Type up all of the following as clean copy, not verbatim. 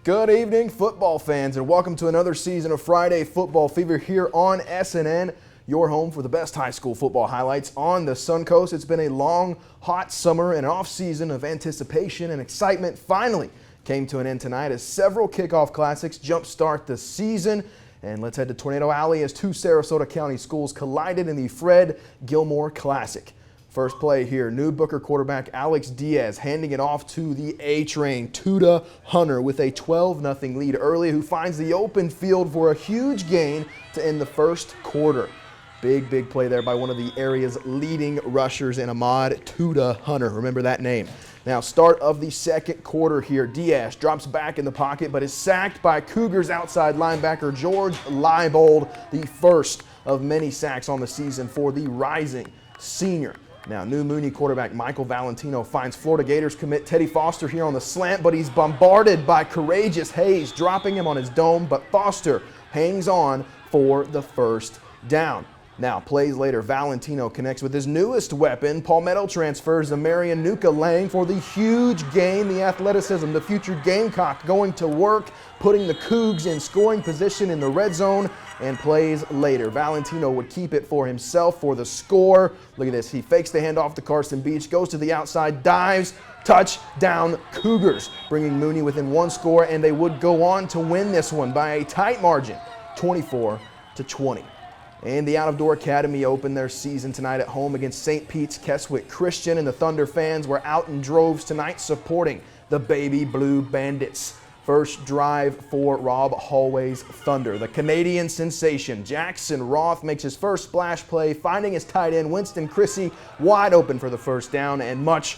Good evening, football fans, and welcome to another season of Friday Football Fever here on SNN, your home for the best high school football highlights on the Suncoast. It's been a long, hot summer and an off-season of anticipation and excitement finally came to an end tonight as several kickoff classics jumpstart the season. And let's head to Tornado Alley as two Sarasota County schools collided in the Fred Gilmore Classic. First play here, new Booker quarterback Alex Diaz handing it off to the A-Train, Tuda Hunter, with a 12-0 lead early, who finds the open field for a huge gain to end the first quarter. Big play there by one of the area's leading rushers in Ahmad Tuda Hunter. Remember that name. Now, start of the second quarter here. Diaz drops back in the pocket, but is sacked by Cougars outside linebacker George Leibold, the first of many sacks on the season for the rising senior. Now, new Mooney quarterback Michael Valentino finds Florida Gators commit Teddy Foster here on the slant, but he's bombarded by courageous Hayes, dropping him on his dome, but Foster hangs on for the first down. Now, plays later, Valentino connects with his newest weapon. Palmetto transfers to Marion Nuka Lang for the huge gain. The athleticism, the future Gamecock going to work, putting the Cougs in scoring position in the red zone, and plays later. Valentino would keep it for himself for the score. Look at this. He fakes the handoff to Carson Beach, goes to the outside, dives, touchdown Cougars, bringing Mooney within one score, and they would go on to win this one by a tight margin, 24-20. And the Out-of-Door Academy opened their season tonight at home against St. Pete's Keswick Christian, and the Thunder fans were out in droves tonight supporting the Baby Blue Bandits. First drive for Rob Hallway's Thunder. The Canadian sensation Jackson Roth makes his first splash play, finding his tight end Winston Chrissy wide open for the first down, and much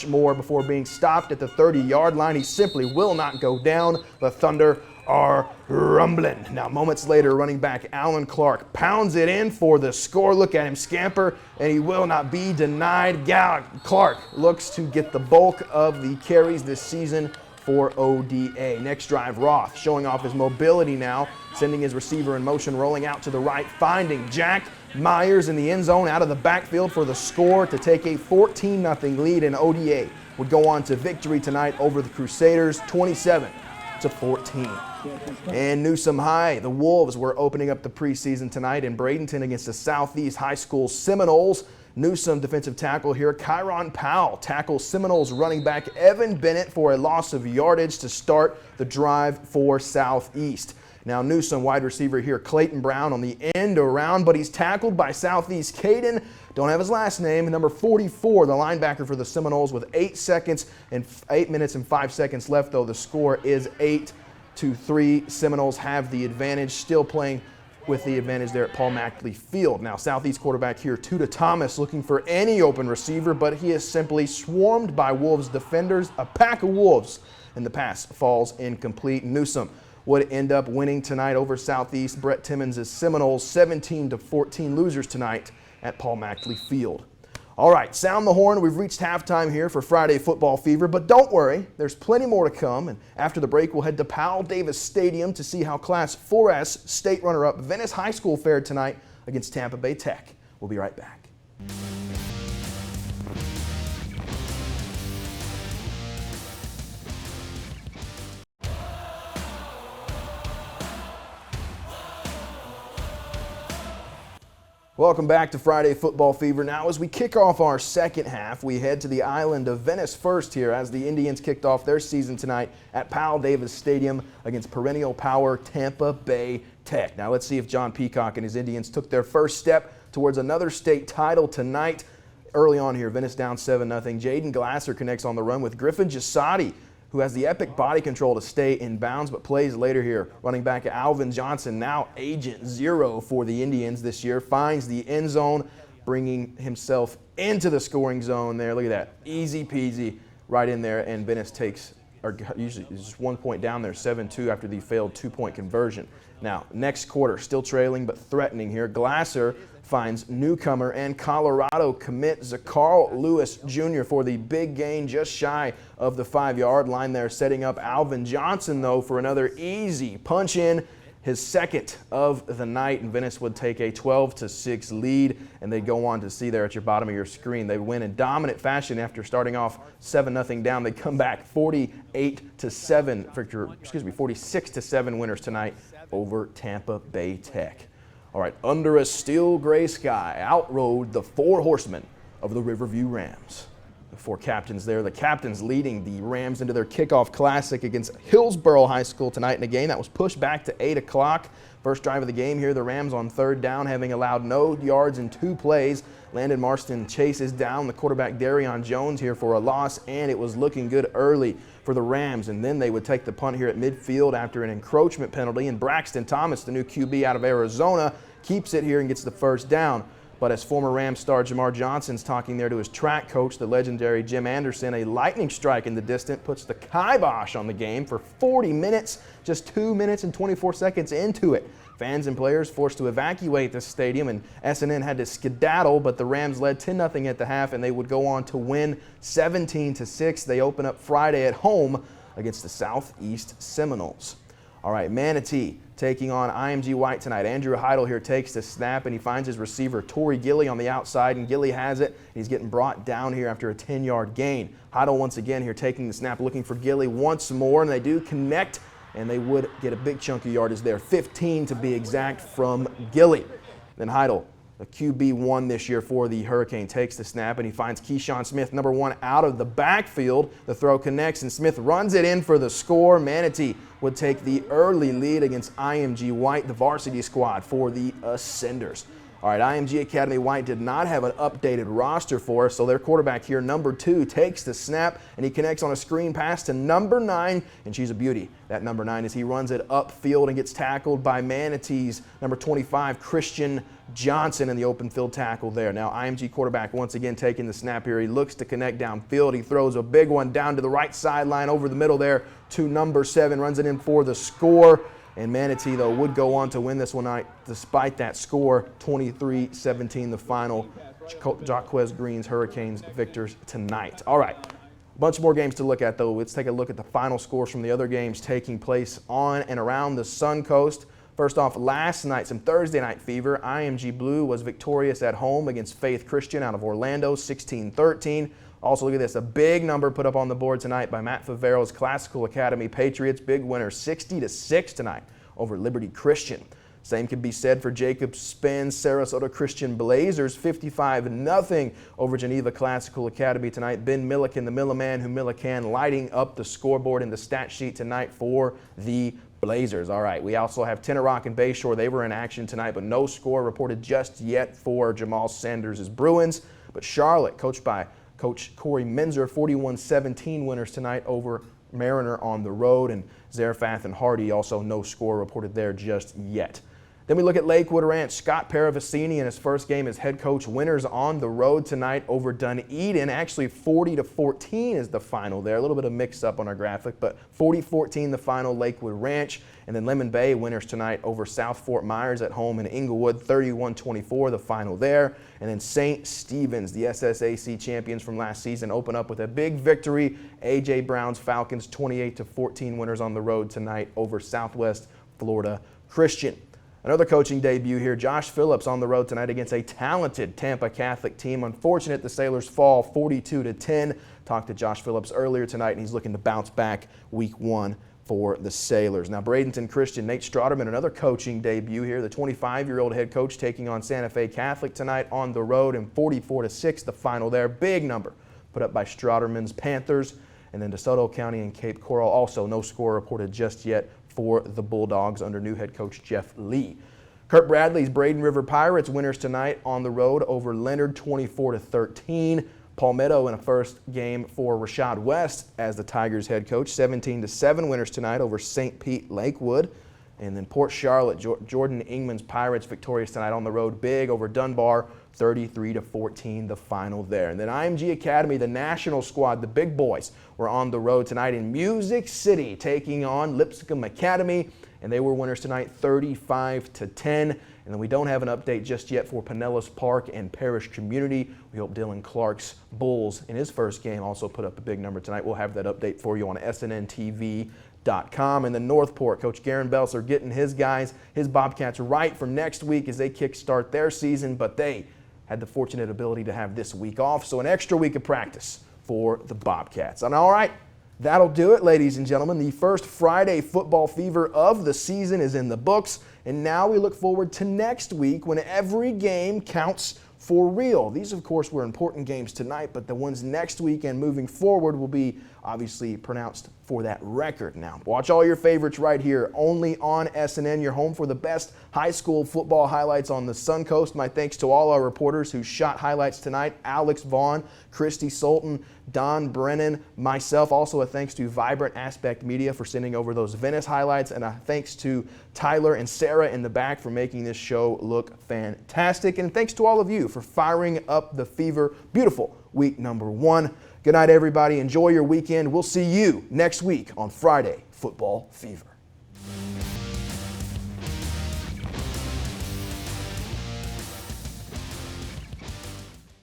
more before being stopped at the 30-yard line. He simply will not go down. The Thunder are rumbling. Now, moments later, running back Alan Clark pounds it in for the score. Look at him scamper, and he will not be denied. Clark looks to get the bulk of the carries this season for ODA. Next drive, Roth showing off his mobility now, sending his receiver in motion, rolling out to the right, finding Jack Myers in the end zone out of the backfield for the score to take a 14-0 lead, and ODA would go on to victory tonight over the Crusaders, 27-14. And Newsome High, the Wolves were opening up the preseason tonight in Bradenton against the Southeast High School Seminoles. Newsome defensive tackle here, Kyron Powell tackles Seminoles running back Evan Bennett for a loss of yardage to start the drive for Southeast. Now, Newsome wide receiver here, Clayton Brown on the end around, but he's tackled by Southeast Caden. Don't have his last name. Number 44, the linebacker for the Seminoles, with 8 minutes and 5 seconds left, though. The score is 8-3. Seminoles have the advantage, still playing with the advantage there at Paul Mackley Field. Now, Southeast quarterback here, Tuda Thomas, looking for any open receiver, but he is simply swarmed by Wolves defenders, a pack of Wolves, and the pass falls incomplete. Newsome would end up winning tonight over Southeast. Brett Timmons' Seminoles 17-14 losers tonight at Paul Mackley Field. All right, sound the horn. We've reached halftime here for Friday Football Fever, but don't worry, there's plenty more to come. And after the break, we'll head to Powell Davis Stadium to see how Class 4S state runner-up Venice High School fared tonight against Tampa Bay Tech. We'll be right back. Welcome back to Friday Football Fever. Now, as we kick off our second half, we head to the island of Venice first here as the Indians kicked off their season tonight at Powell Davis Stadium against perennial power Tampa Bay Tech. Now, let's see if John Peacock and his Indians took their first step towards another state title tonight. Early on here, Venice down 7-0. Jaden Glasser connects on the run with Griffin Gisotti, who has the epic body control to stay in bounds, but plays later here. Running back Alvin Johnson, now Agent Zero for the Indians this year, finds the end zone, bringing himself into the scoring zone there. Look at that, easy peasy right in there, and Venice takes, or usually just 1 point down there, 7-2 after the failed 2-point conversion. Now, next quarter, still trailing but threatening here. Glasser finds newcomer and Colorado commit Zacarl Lewis Jr. for the big gain just shy of the 5-yard line there, setting up Alvin Johnson, though, for another easy punch in his second of the night, and Venice would take a 12-6 lead, and they go on to see there at your bottom of your screen. They win in dominant fashion after starting off 7-0 down. They come back 46-7 winners tonight over Tampa Bay Tech. All right, under a steel gray sky, outrode the four horsemen of the Riverview Rams. The four captains there, the captains leading the Rams into their Kickoff Classic against Hillsboro High School tonight in a game that was pushed back to 8 o'clock. First drive of the game here, the Rams on third down, having allowed no yards in 2 plays. Landon Marston chases down the quarterback Darion Jones here for a loss, and it was looking good early for the Rams. And then they would take the punt here at midfield after an encroachment penalty, and Braxton Thomas, the new QB out of Arizona, keeps it here and gets the first down. But as former Rams star Jamar Johnson's talking there to his track coach, the legendary Jim Anderson, a lightning strike in the distance puts the kibosh on the game for 40 minutes, just 2 minutes and 24 seconds into it. Fans and players forced to evacuate the stadium, and SNN had to skedaddle, but the Rams led 10-0 at the half, and they would go on to win 17-6. They open up Friday at home against the Southeast Seminoles. All right, Manatee taking on IMG White tonight. Andrew Heidel here takes the snap, and he finds his receiver, Torrey Gilly, on the outside, and Gilly has it. He's getting brought down here after a 10-yard gain. Heidel once again here taking the snap, looking for Gilly once more, and they do connect, and they would get a big chunk of yardage there, 15 to be exact from Gilly. Then Heidel, the QB1 this year for the Hurricane, takes the snap, and he finds Keyshawn Smith, number 1, out of the backfield. The throw connects, and Smith runs it in for the score. Manatee would take the early lead against IMG White, the varsity squad for the Ascenders. All right, IMG Academy White did not have an updated roster for us, so their quarterback here, number 2, takes the snap, and he connects on a screen pass to number 9, and she's a beauty. That number 9 as he runs it upfield and gets tackled by Manatee's number 25, Christian Johnson, in the open field tackle there. Now IMG quarterback once again taking the snap here. He looks to connect downfield. He throws a big one down to the right sideline over the middle there to number 7, runs it in for the score. And Manatee, though, would go on to win this one night despite that score, 23-17 the final. Jaquez Green's Hurricanes victors tonight. All right, a bunch more games to look at, though. Let's take a look at the final scores from the other games taking place on and around the Suncoast. First off, last night, some Thursday night fever. IMG Blue was victorious at home against Faith Christian out of Orlando, 16-13. Also, look at this, a big number put up on the board tonight by Matt Favero's Classical Academy Patriots. Big winner, 60-6 tonight over Liberty Christian. Same could be said for Jacob Spence Sarasota Christian Blazers, 55-0 over Geneva Classical Academy tonight. Ben Milliken, the Milliman who Millikan, lighting up the scoreboard in the stat sheet tonight for the Blazers. All right, we also have Tenor Rock and Bayshore. They were in action tonight, but no score reported just yet for Jamal Sanders' Bruins. But Charlotte, coached by Coach Corey Menzer, 41-17 winners tonight over Mariner on the road, and Zarephath and Hardy also no score reported there just yet. Then we look at Lakewood Ranch. Scott Paravicini in his first game as head coach, winners on the road tonight over Dunedin. Actually 40-14 is the final there. A little bit of mix up on our graphic, but 40-14 the final, Lakewood Ranch. And then Lemon Bay winners tonight over South Fort Myers at home in Inglewood, 31-24 the final there. And then St. Stephen's, the SSAC champions from last season, open up with a big victory. A.J. Brown's Falcons, 28-14 winners on the road tonight over Southwest Florida Christian. Another coaching debut here, Josh Phillips on the road tonight against a talented Tampa Catholic team. Unfortunate the Sailors fall 42-10. Talked to Josh Phillips earlier tonight, and he's looking to bounce back week 1 for the Sailors. Now, Bradenton Christian, Nate Strotterman, another coaching debut here. The 25-year-old head coach taking on Santa Fe Catholic tonight on the road, and 44-6 the final there. Big number put up by Strotterman's Panthers. And then DeSoto County and Cape Coral, also no score reported just yet for the Bulldogs under new head coach Jeff Lee. Kurt Bradley's Braden River Pirates winners tonight on the road over Leonard, 24-13. Palmetto in a first game for Rashad West as the Tigers head coach, 17-7 winners tonight over St. Pete Lakewood. And then Port Charlotte, Jordan Ingman's Pirates victorious tonight on the road, big over Dunbar, 33-14 the final there. And then IMG Academy, the national squad, the big boys, were on the road tonight in Music City taking on Lipscomb Academy, and they were winners tonight, 35-10. And then we don't have an update just yet for Pinellas Park and Parish Community. We hope Dylan Clark's Bulls in his first game also put up a big number tonight. We'll have that update for you on SNN TV In the Northport, Coach Garen Belser getting his guys, his Bobcats, right for next week as they kickstart their season, but they had the fortunate ability to have this week off, so an extra week of practice for the Bobcats. And all right, that'll do it, ladies and gentlemen. The first Friday football fever of the season is in the books, and now we look forward to next week when every game counts for real. These, of course, were important games tonight, but the ones next week and moving forward will be obviously pronounced for that record. Now, watch all your favorites right here, only on SNN, your home for the best high school football highlights on the Suncoast. My thanks to all our reporters who shot highlights tonight, Alex Vaughn, Christy Sultan, Don Brennan, myself. Also a thanks to Vibrant Aspect Media for sending over those Venice highlights, and a thanks to Tyler and Sarah in the back for making this show look fantastic. And thanks to all of you for firing up the fever. Beautiful week number 1. Good night, everybody. Enjoy your weekend. We'll see you next week on Friday Football Fever.